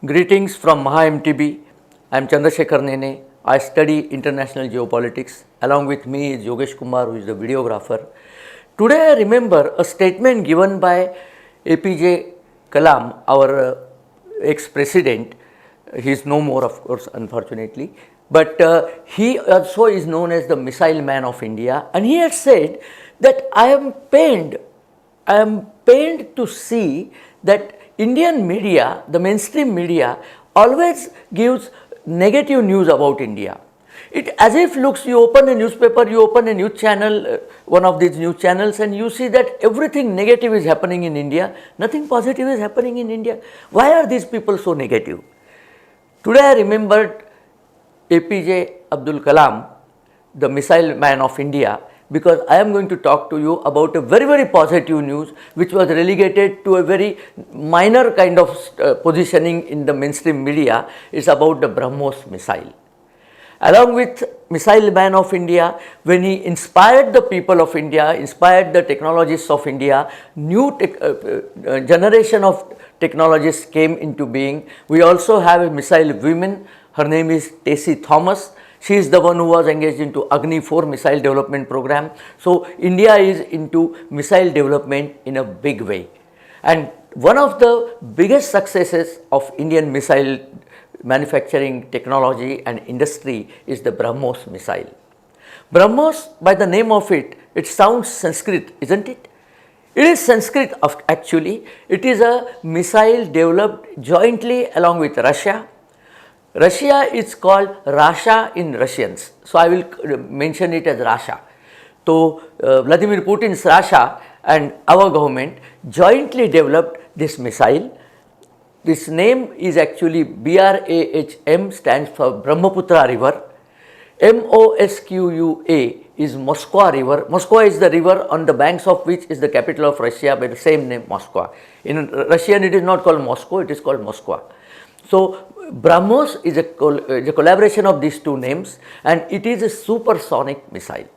Greetings from Maha MTB. I am Chandrasekhar Nene. I study international geopolitics. Along with me is Yogesh Kumar, who is the videographer. Today I remember a statement given by APJ Kalam, our ex-president. He is no more, of course, unfortunately. But he also is known as the missile man of India. And he had said that I am pained to see that Indian media, the mainstream media, always gives negative news about India. It as if looks, you open a newspaper, you open a news channel, one of these news channels, and you see that everything negative is happening in India, nothing positive is happening in India. Why are these people so negative? Today I remembered APJ Abdul Kalam, the missile man of India, because I am going to talk to you about a very positive news which was relegated to a very minor kind of positioning in the mainstream media. Is about the BrahMos missile. Along with missile man of India, when he inspired the people of India, inspired the technologists of India, new generation of technologists came into being. We also have a missile woman. Her name is Tacey Thomas. She is the one who was engaged into Agni 4 missile development program. So India is into missile development in a big way. And one of the biggest successes of Indian missile manufacturing technology and industry is the BrahMos missile. BrahMos, by the name of it, it sounds Sanskrit, isn't it? It is Sanskrit actually. It is a missile developed jointly along with Russia. Russia is called Rasha in Russians, so I will mention it as Rasha. So Vladimir Putin's Russia and our government jointly developed this missile. This name is actually BRAHM, stands for Brahmaputra River. MOSQUA is Moskva River. Moskva is the river on the banks of which is the capital of Russia by the same name, Moskva. In Russian it is not called Moscow, it is called Moskva. So BrahMos is a collaboration of these two names, and it is a supersonic missile.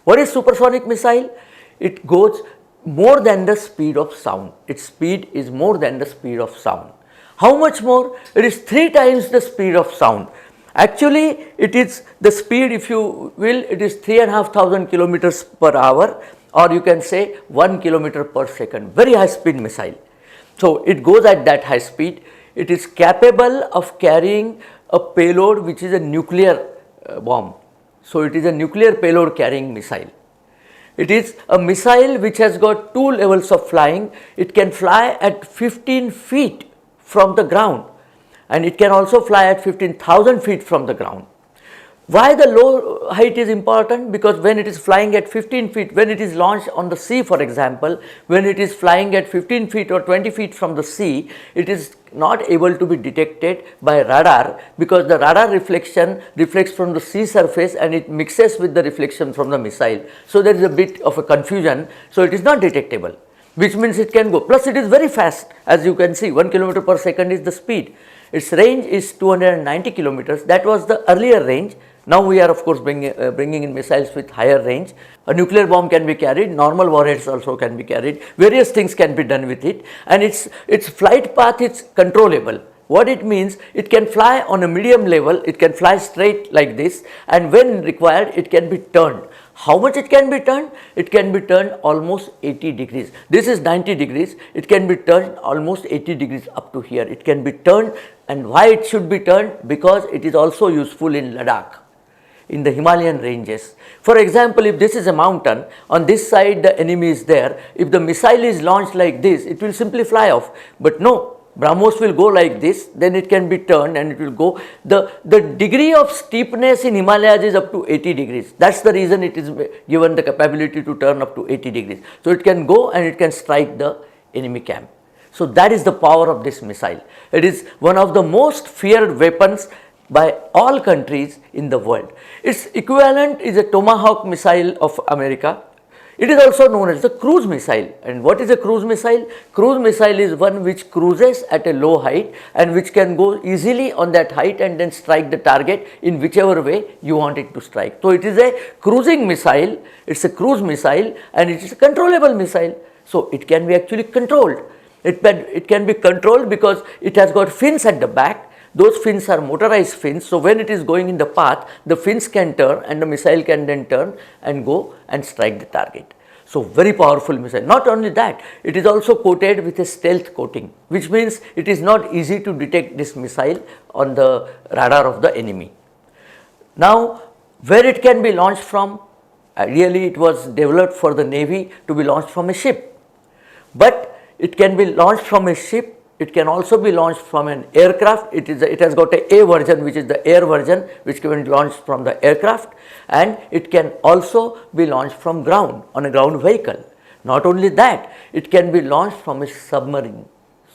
What is supersonic missile? It goes more than the speed of sound. Its speed is more than the speed of sound. How much more? It is 3 times the speed of sound. Actually, it is the speed, if you will, it is 3,500 kilometers per hour, or you can say 1 kilometer per second. Very high speed missile. So it goes at that high speed. It is capable of carrying a payload which is a nuclear bomb. So it is a nuclear payload carrying missile. It is a missile which has got 2 levels of flying. It can fly at 15 feet from the ground, and it can also fly at 15,000 feet from the ground. Why the low height is important? Because when it is flying at 15 feet, when it is launched on the sea, for example, when it is flying at 15 feet or 20 feet from the sea, it is not able to be detected by radar, because the radar reflection reflects from the sea surface and it mixes with the reflection from the missile. So there is a bit of a confusion. So it is not detectable, which means it can go. Plus it is very fast, as you can see, 1 kilometer per second is the speed. Its range is 290 kilometers. That was the earlier range. Now we are of course bringing in missiles with higher range. A nuclear bomb can be carried, normal warheads also can be carried, various things can be done with it, and its flight path is controllable. What it means, it can fly on a medium level, it can fly straight like this, and when required it can be turned. How much it can be turned? It can be turned almost 80 degrees. This is 90 degrees, it can be turned almost 80 degrees up to here. It can be turned, and why it should be turned? Because it is also useful in Ladakh, in the Himalayan ranges. For example, if this is a mountain, on this side the enemy is there, if the missile is launched like this, it will simply fly off. But no, BrahMos will go like this, then it can be turned and it will go. The degree of steepness in Himalayas is up to 80 degrees. That is the reason it is given the capability to turn up to 80 degrees. So it can go and it can strike the enemy camp. So that is the power of this missile. It is one of the most feared weapons by all countries in the world. Its equivalent is a Tomahawk missile of America. It is also known as the cruise missile. And what is a cruise missile? Cruise missile is one which cruises at a low height and which can go easily on that height and then strike the target in whichever way you want it to strike. So it is a cruising missile, it is a cruise missile, and it is a controllable missile. So it can be actually controlled. It can be controlled because it has got fins at the back. Those fins are motorized fins. So, when it is going in the path, the fins can turn and the missile can then turn and go and strike the target. So, very powerful missile. Not only that, it is also coated with a stealth coating, which means it is not easy to detect this missile on the radar of the enemy. Now, where it can be launched from? Ideally, it was developed for the Navy to be launched from a ship, but it can be launched from a ship. It can also be launched from an aircraft. It has got a version, which is the air version, which can be launched from the aircraft, and it can also be launched from ground on a ground vehicle. Not only that, it can be launched from a submarine.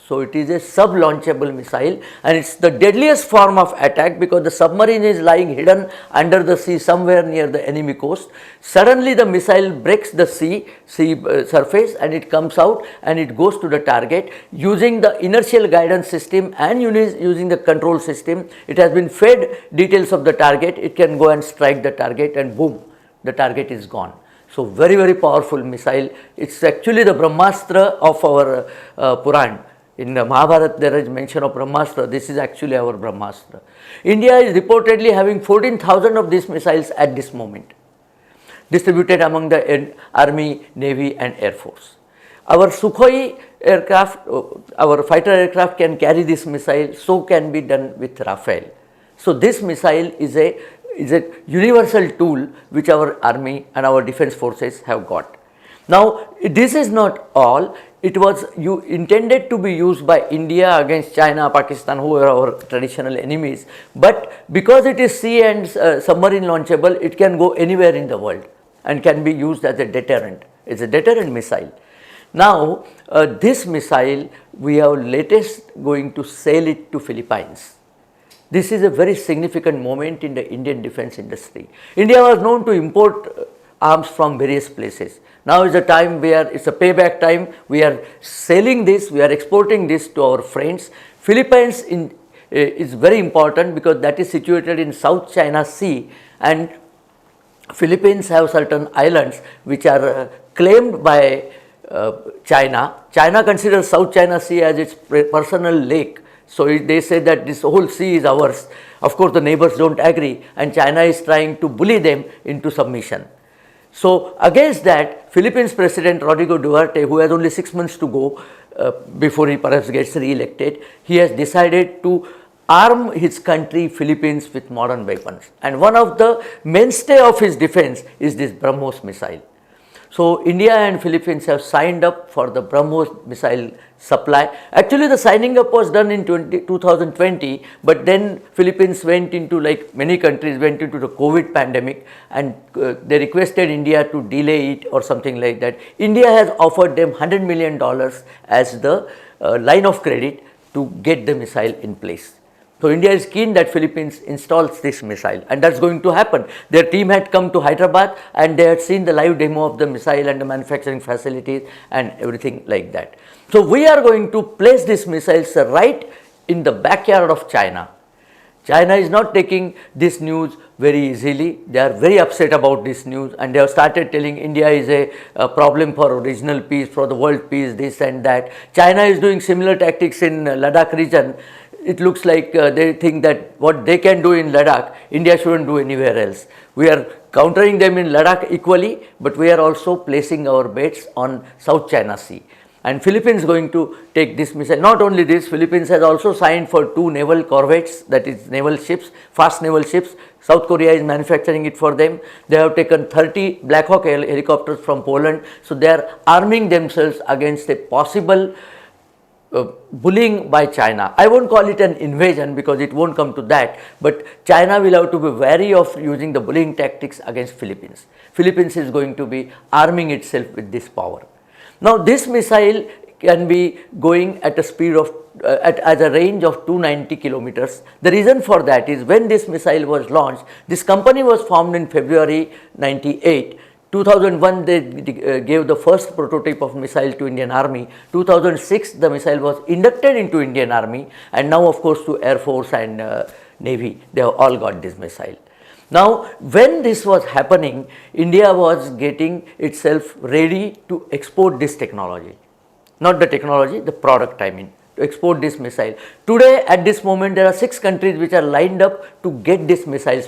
So, it is a sub-launchable missile, and it is the deadliest form of attack because the submarine is lying hidden under the sea somewhere near the enemy coast. Suddenly the missile breaks the sea surface and it comes out and it goes to the target using the inertial guidance system and using the control system. It has been fed details of the target. It can go and strike the target and boom, the target is gone. So, very, very powerful missile. It is actually the Brahmastra of our Puran. In the Mahabharata, there is mention of Brahmastra. This is actually our Brahmastra. India is reportedly having 14,000 of these missiles at this moment, distributed among the Army, Navy and Air Force. Our Sukhoi aircraft, our fighter aircraft can carry this missile, so can be done with Rafale. So, this missile is a universal tool which our army and our defense forces have got. Now, this is not all. It was intended to be used by India against China, Pakistan, who are our traditional enemies, but because it is sea and submarine launchable, it can go anywhere in the world and can be used as a deterrent. It is a deterrent missile. Now, this missile, we are latest going to sell it to Philippines. This is a very significant moment in the Indian defense industry. India was known to import arms from various places. Now is the time where it is a payback time. We are selling this, we are exporting this to our friends. Philippines is very important because that is situated in South China Sea, and Philippines have certain islands which are claimed by China. China considers South China Sea as its personal lake. So, they say that this whole sea is ours. Of course, the neighbors do not agree and China is trying to bully them into submission. So, against that, Philippines President Rodrigo Duterte, who has only 6 months to go before he perhaps gets re-elected, he has decided to arm his country Philippines with modern weapons, and one of the mainstay of his defense is this BrahMos missile. So, India and Philippines have signed up for the BrahMos missile supply. Actually, the signing up was done in 2020, but then Philippines went into, like many countries, went into the COVID pandemic, and they requested India to delay it or something like that. India has offered them $100 million as the line of credit to get the missile in place. So, India is keen that Philippines installs this missile, and that is going to happen. Their team had come to Hyderabad and they had seen the live demo of the missile and the manufacturing facilities and everything like that. So, we are going to place these missiles right in the backyard of China. China is not taking this news very easily. They are very upset about this news, and they have started telling India is a problem for regional peace, for the world peace, this and that. China is doing similar tactics in Ladakh region. It looks like they think that what they can do in Ladakh, India shouldn't do anywhere else. We are countering them in Ladakh equally, but we are also placing our bets on South China Sea. And Philippines is going to take this missile. Not only this, Philippines has also signed for 2 naval corvettes, that is naval ships, fast naval ships. South Korea is manufacturing it for them. They have taken 30 Black Hawk helicopters from Poland. So, they are arming themselves against a possible bullying by China. I won't call it an invasion because it won't come to that, but China will have to be wary of using the bullying tactics against Philippines. Philippines is going to be arming itself with this power. Now, this missile can be going at a speed of at a range of 290 kilometers. The reason for that is when this missile was launched, this company was formed in February 98. 2001 they gave the first prototype of missile to Indian Army. 2006 the missile was inducted into Indian Army, and now of course to Air Force and Navy, they have all got this missile. Now, when this was happening, India was getting itself ready to export this technology. not the technology, the product I mean, to export this missile. Today at this moment there are 6 countries which are lined up to get this missile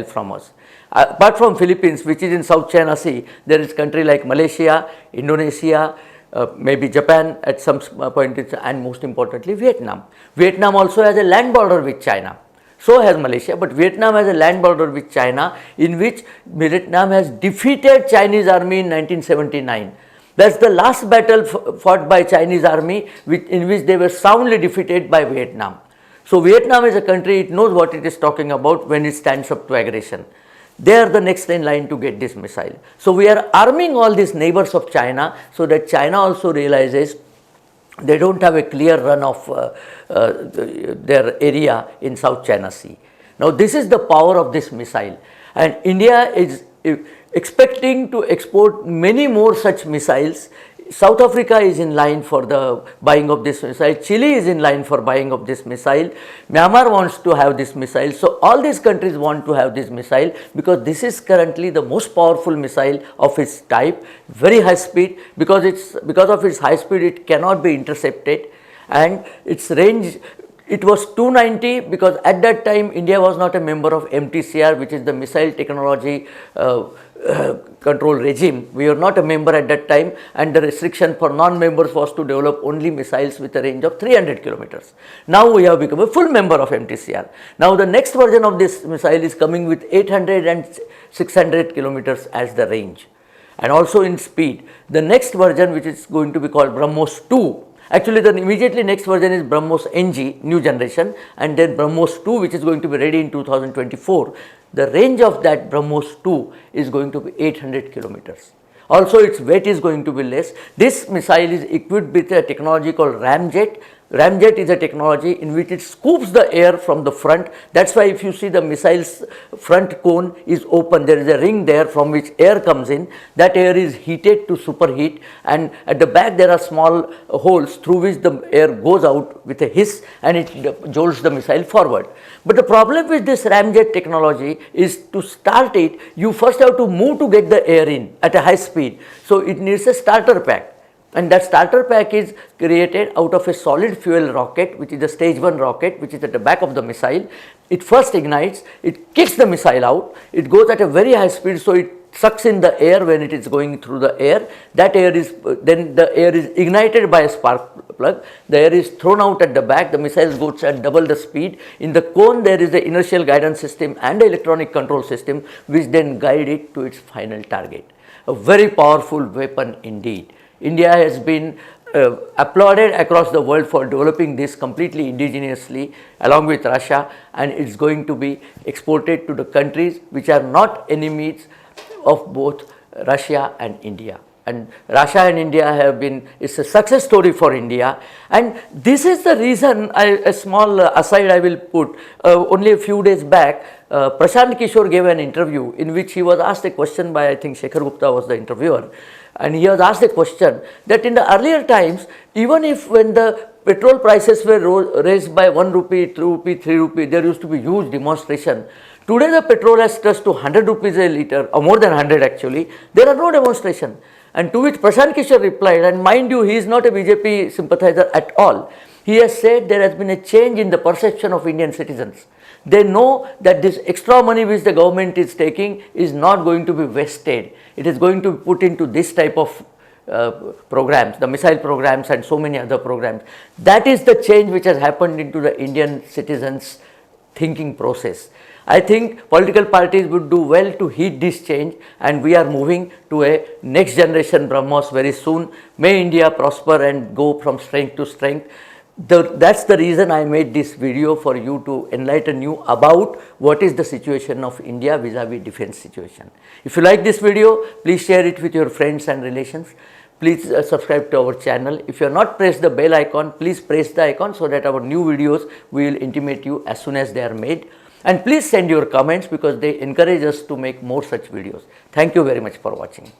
from us. Apart from Philippines, which is in South China Sea, there is country like Malaysia, Indonesia, maybe Japan at some point, and most importantly Vietnam. Vietnam also has a land border with China. So has Malaysia, but Vietnam has a land border with China, in which Vietnam has defeated Chinese army in 1979. That's the last battle fought by Chinese army, in which they were soundly defeated by Vietnam. So Vietnam is a country, it knows what it is talking about when it stands up to aggression. They are the next in line to get this missile. So we are arming all these neighbors of China, so that China also realizes they don't have a clear run of their area in South China Sea. Now this is the power of this missile, and India is expecting to export many more such missiles. South Africa is in line for the buying of this missile, Chile is in line for buying of this missile, Myanmar wants to have this missile. So all these countries want to have this missile, because this is currently the most powerful missile of its type, very high speed, because of its high speed it cannot be intercepted, and its range, it was 290, because at that time India was not a member of MTCR, which is the missile technology control regime. We were not a member at that time, and the restriction for non-members was to develop only missiles with a range of 300 kilometers. Now we have become a full member of MTCR. Now the next version of this missile is coming with 800 and 600 kilometers as the range, and also in speed. The next version, which is going to be called BrahMos 2, actually the immediately next version is BrahMos NG, new generation, and then BrahMos 2, which is going to be ready in 2024. The range of that BrahMos 2 is going to be 800 kilometers. Also its weight is going to be less. This missile is equipped with a technology called ramjet. Ramjet is a technology in which it scoops the air from the front. That is why if you see the missile's front cone is open, there is a ring there from which air comes in. That air is heated to superheat, and at the back there are small holes through which the air goes out with a hiss, and it jolts the missile forward. But the problem with this ramjet technology is, to start it, you first have to move to get the air in at a high speed. So it needs a starter pack. And that starter pack is created out of a solid fuel rocket, which is the stage 1 rocket, which is at the back of the missile. It first ignites, it kicks the missile out, it goes at a very high speed, so it sucks in the air when it is going through the air. That air is, then the air is ignited by a spark plug, the air is thrown out at the back, the missile goes at double the speed. In the cone there is the inertial guidance system and electronic control system, which then guide it to its final target. A very powerful weapon indeed. India has been applauded across the world for developing this completely indigenously along with Russia, and it is going to be exported to the countries which are not enemies of both Russia and India. And Russia and India have been, it's a success story for India, and this is the reason, a small aside I will put, only a few days back Prashant Kishore gave an interview in which he was asked a question by, I think Shekhar Gupta was the interviewer, and he was asked a question that in the earlier times, even if when the petrol prices were raised by 1 rupee, 2 rupee, 3 rupee, there used to be huge demonstration. Today the petrol has touched to 100 rupees a litre, or more than 100 actually, there are no demonstration. And to which Prashant Kishore replied, and mind you, he is not a BJP sympathizer at all. He has said there has been a change in the perception of Indian citizens. They know that this extra money which the government is taking is not going to be wasted. It is going to be put into this type of programs, the missile programs and so many other programs. That is the change which has happened into the Indian citizens' thinking process. I think political parties would do well to heed this change, and we are moving to a next generation BrahMos very soon. May India prosper and go from strength to strength. That's the reason I made this video, for you to enlighten you about what is the situation of India vis-a-vis defense situation. If you like this video, please share it with your friends and relations. Please subscribe to our channel. If you have not pressed the bell icon, please press the icon so that our new videos will intimate you as soon as they are made. And please send your comments, because they encourage us to make more such videos. Thank you very much for watching.